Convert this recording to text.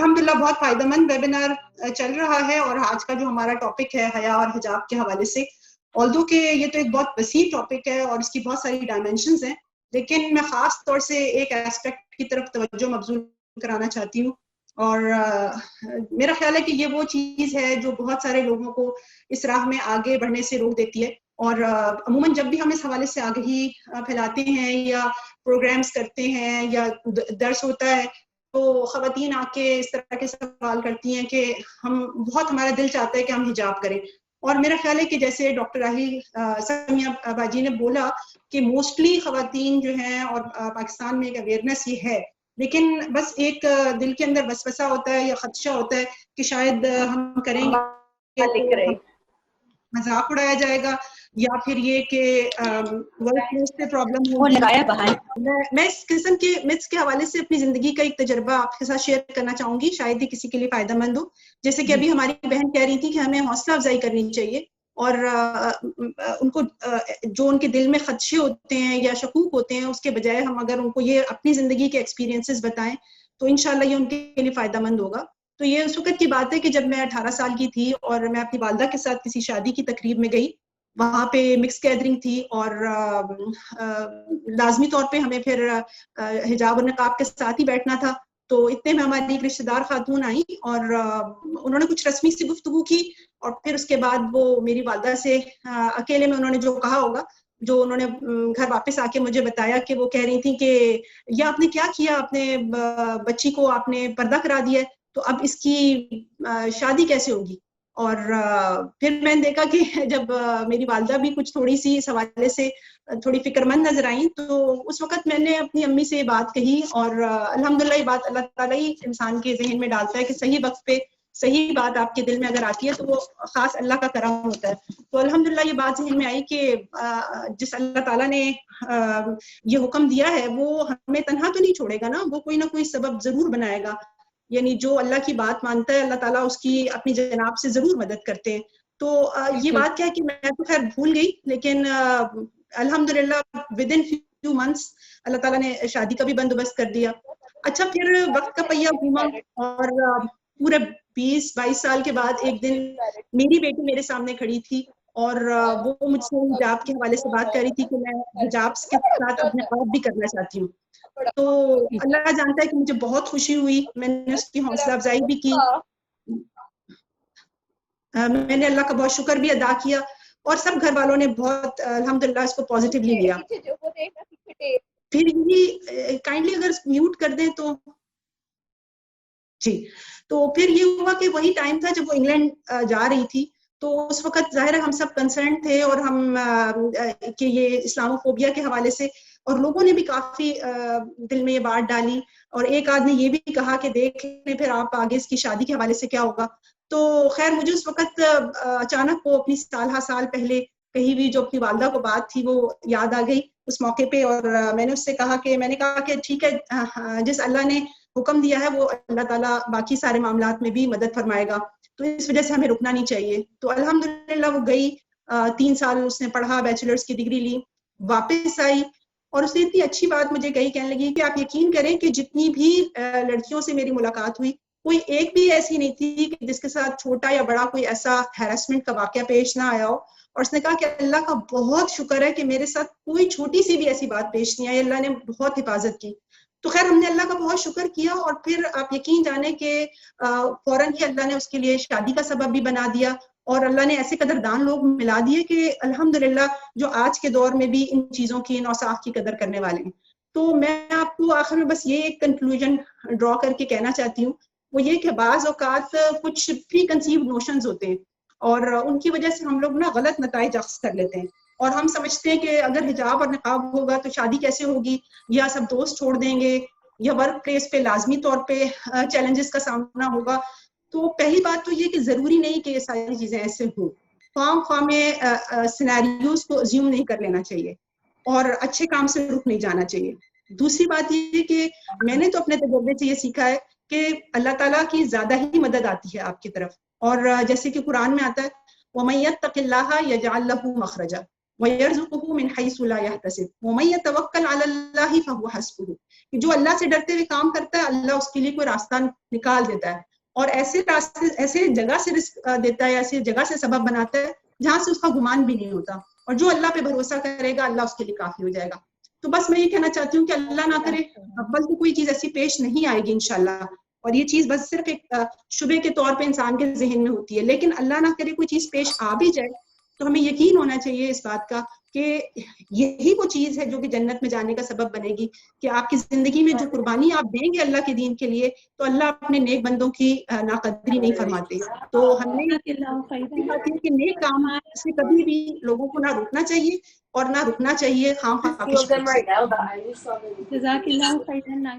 الحمدللہ بہت فائدہ مند ویبینار چل رہا ہے، اور آج کا جو ہمارا ٹاپک ہے حیا اور حجاب کے حوالے سے، آلدو کہ یہ تو ایک بہت وسیع ٹاپک ہے اور اس کی بہت ساری ڈائمینشنز ہیں، لیکن میں خاص طور سے ایک ایسپیکٹ کی طرف توجہ مبذول کرانا چاہتی ہوں، اور میرا خیال ہے کہ یہ وہ چیز ہے جو بہت سارے لوگوں کو اس راہ میں آگے بڑھنے سے روک دیتی ہے، اور عموماً جب بھی ہم اس حوالے سے آگہی پھیلاتے ہیں یا پروگرامز کرتے ہیں یا درس ہوتا ہے تو خواتین آ کے اس طرح کے سوال کرتی ہیں کہ ہمارا دل چاہتا ہے کہ ہم حجاب کریں، اور میرا خیال ہے کہ جیسے ڈاکٹر راہیل سمیہ باجی نے بولا کہ موسٹلی خواتین جو ہیں اور پاکستان میں ایک اویئرنیس یہ ہے، لیکن بس ایک دل کے اندر وسوسہ ہوتا ہے یا خدشہ ہوتا ہے کہ شاید ہم کریں گے مذاق اڑایا جائے گا، یا پھر یہ کہ ورک پلیس پہ پرابلم ہوگی۔ میں اس قسم کے متس کے حوالے سے اپنی زندگی کا ایک تجربہ آپ کے ساتھ شیئر کرنا چاہوں گی، شاید ہی کسی کے لیے فائدہ مند ہو۔ جیسے کہ ابھی ہماری بہن کہہ رہی تھی کہ ہمیں حوصلہ افزائی کرنی چاہیے، اور ان کو جو ان کے دل میں خدشے ہوتے ہیں یا شکوک ہوتے ہیں، اس کے بجائے ہم اگر ان کو یہ اپنی زندگی کے ایکسپیرینسز بتائیں تو انشاءاللہ یہ ان کے لیے فائدہ مند ہوگا۔ تو یہ اس وقت کی بات ہے کہ جب میں 18 سال کی تھی اور میں اپنی والدہ کے ساتھ کسی شادی کی تقریب میں گئی، وہاں پہ مکس گیدرنگ تھی، اور لازمی طور پہ ہمیں پھر حجاب اور نقاب کے ساتھ ہی بیٹھنا تھا، تو اتنے میں ہماری ایک رشتہ دار خاتون آئیں اور انہوں نے کچھ رسمی سی گفتگو کی، اور پھر اس کے بعد وہ میری والدہ سے اکیلے میں انہوں نے جو کہا ہوگا، جو انہوں نے گھر واپس آ کے مجھے بتایا کہ وہ کہہ رہی تھیں کہ یہ آپ نے کیا کیا، اپنے بچی کو آپ نے پردہ کرا دیا ہے، تو اب اس کی شادی کیسے ہوگی؟ اور پھر میں نے دیکھا کہ جب میری والدہ بھی کچھ تھوڑی سی اس حوالے سے تھوڑی فکر مند نظر آئیں، تو اس وقت میں نے اپنی امی سے یہ بات کہی، اور الحمدللہ یہ بات اللہ تعالیٰ ہی انسان کے ذہن میں ڈالتا ہے کہ صحیح وقت پہ صحیح بات آپ کے دل میں اگر آتی ہے تو وہ خاص اللہ کا کرم ہوتا ہے۔ تو الحمدللہ یہ بات ذہن میں آئی کہ جس اللہ تعالیٰ نے یہ حکم دیا ہے وہ ہمیں تنہا تو نہیں چھوڑے گا نا، وہ کوئی نہ کوئی سبب ضرور بنائے گا، یعنی جو اللہ کی بات مانتا ہے اللہ تعالیٰ اس کی اپنی جناب سے ضرور مدد کرتے ہیں۔ تو یہ بات کیا ہے کہ میں تو خیر بھول گئی، لیکن الحمدللہ ودن فیو منتھس اللہ تعالیٰ نے شادی کا بھی بندوبست کر دیا۔ اچھا، پھر وقت کا پہیہ گھوما، اور پورے 20-22 سال کے بعد ایک دن میری بیٹی میرے سامنے کھڑی تھی، اور وہ مجھ سے حجاب کے حوالے سے بات کر رہی تھی کہ میں حجاب کے ساتھ اپنے نقاب بھی کرنا چاہتی ہوں۔ تو اللہ جانتا ہے کہ مجھے بہت خوشی ہوئی، میں نے اس کی حوصلہ افزائی بھی کی، میں نے اللہ کا بہت شکر بھی ادا کیا، اور سب گھر والوں نے بہت الحمدللہ اس کو پازیٹیولی لیا۔ پھر یہ کائنڈلی اگر میوٹ کر دیں تو جی، تو پھر یہ ہوا کہ وہی ٹائم تھا جب وہ انگلینڈ جا رہی تھی، تو اس وقت ظاہر ہے ہم سب کنسرن تھے، اور ہم کہ یہ اسلامو فوبیا کے حوالے سے، اور لوگوں نے بھی کافی دل میں یہ بات ڈالی، اور ایک آدمی یہ بھی کہا کہ دیکھ لیں پھر آپ آگے اس کی شادی کے حوالے سے کیا ہوگا۔ تو خیر مجھے اس وقت اچانک وہ اپنی سال پہلے کہیں بھی جو اپنی والدہ کو بات تھی وہ یاد آ گئی اس موقع پہ، اور میں نے اس سے کہا کہ ٹھیک ہے، جس اللہ نے حکم دیا ہے وہ اللہ تعالیٰ باقی سارے معاملات میں بھی مدد فرمائے گا، تو اس وجہ سے ہمیں رکنا نہیں چاہیے۔ تو الحمدللہ وہ گئی، 3 سال اس نے پڑھا، بیچلرز کی ڈگری لی، واپس آئی، اور اس نے اتنی اچھی بات مجھے کہنے لگی کہ آپ یقین کریں کہ جتنی بھی لڑکیوں سے میری ملاقات ہوئی، کوئی ایک بھی ایسی نہیں تھی کہ جس کے ساتھ چھوٹا یا بڑا کوئی ایسا ہیراسمنٹ کا واقعہ پیش نہ آیا ہو، اور اس نے کہا کہ اللہ کا بہت شکر ہے کہ میرے ساتھ کوئی چھوٹی سی بھی ایسی بات پیش نہیں آئی، اللہ نے بہت حفاظت کی۔ تو خیر ہم نے اللہ کا بہت شکر کیا، اور پھر آپ یقین جانیں کہ فوراً ہی اللہ نے اس کے لیے شادی کا سبب بھی بنا دیا، اور اللہ نے ایسے قدردان لوگ ملا دیے کہ الحمدللہ جو آج کے دور میں بھی ان چیزوں کی، ان اوصاف کی قدر کرنے والے ہیں۔ تو میں آپ کو آخر میں بس یہ ایک کنکلوژن ڈرا کر کے کہنا چاہتی ہوں، وہ یہ کہ بعض اوقات کچھ پری کنسیوڈ نوشنز ہوتے ہیں، اور ان کی وجہ سے ہم لوگ نا غلط نتائج اخذ کر لیتے ہیں، اور ہم سمجھتے ہیں کہ اگر حجاب اور نقاب ہوگا تو شادی کیسے ہوگی، یا سب دوست چھوڑ دیں گے، یا ورک پلیس پہ لازمی طور پہ چیلنجز کا سامنا ہوگا۔ تو پہلی بات تو یہ کہ ضروری نہیں کہ یہ ساری چیزیں ایسے ہوں، خواہ میں سینیریوز کو ازیوم نہیں کر لینا چاہیے، اور اچھے کام سے رک نہیں جانا چاہیے۔ دوسری بات یہ کہ میں نے تو اپنے تجربے سے یہ سیکھا ہے کہ اللہ تعالیٰ کی زیادہ ہی مدد آتی ہے آپ کی طرف، اور جیسے کہ قرآن میں آتا ہے وَمَن يَتَّقِ اللَّهَ يَجْعَل لَهُ مَخْرَجًا، وَيَرْزُقُهُ مِنْ حَيْثُ لَا يَحْتَسِبُ وَمَن يَتَوَكَّلْ عَلَى اللَّهِ فَهُوَ حَسْبُهُ. کہ جو اللہ سے ڈرتے ہوئے کام کرتا ہے اللہ اس کے لیے کوئی راستہ نکال دیتا ہے اور ایسے راستے ایسے جگہ سے رزق دیتا ہے, ایسی جگہ سے سبب بناتا ہے جہاں سے اس کا گمان بھی نہیں ہوتا, اور جو اللہ پہ بھروسہ کرے گا اللہ اس کے لیے کافی ہو جائے گا. تو بس میں یہ کہنا چاہتی ہوں کہ اللہ نہ کرے اول تو کوئی چیز ایسی پیش نہیں آئے گی انشاءاللہ, اور یہ چیز بس صرف ایک شبے کے طور پہ انسان کے ذہن میں ہوتی ہے, لیکن اللہ نہ کرے کوئی چیز پیش آ بھی جائے تو ہمیں یقین ہونا چاہیے اس بات کا کہ یہی وہ چیز ہے جو کہ جنت میں جانے کا سبب بنے گی, کہ آپ کی زندگی میں جو قربانی آپ دیں گے اللہ کے دین کے لیے تو اللہ اپنے نیک بندوں کی ناقدری نہیں فرماتے. تو ہمیں کہ نیک کام سے کبھی بھی لوگوں کو نہ روکنا چاہیے اور نہ رکنا چاہیے خام خواہ. جزاک اللہ خیرا.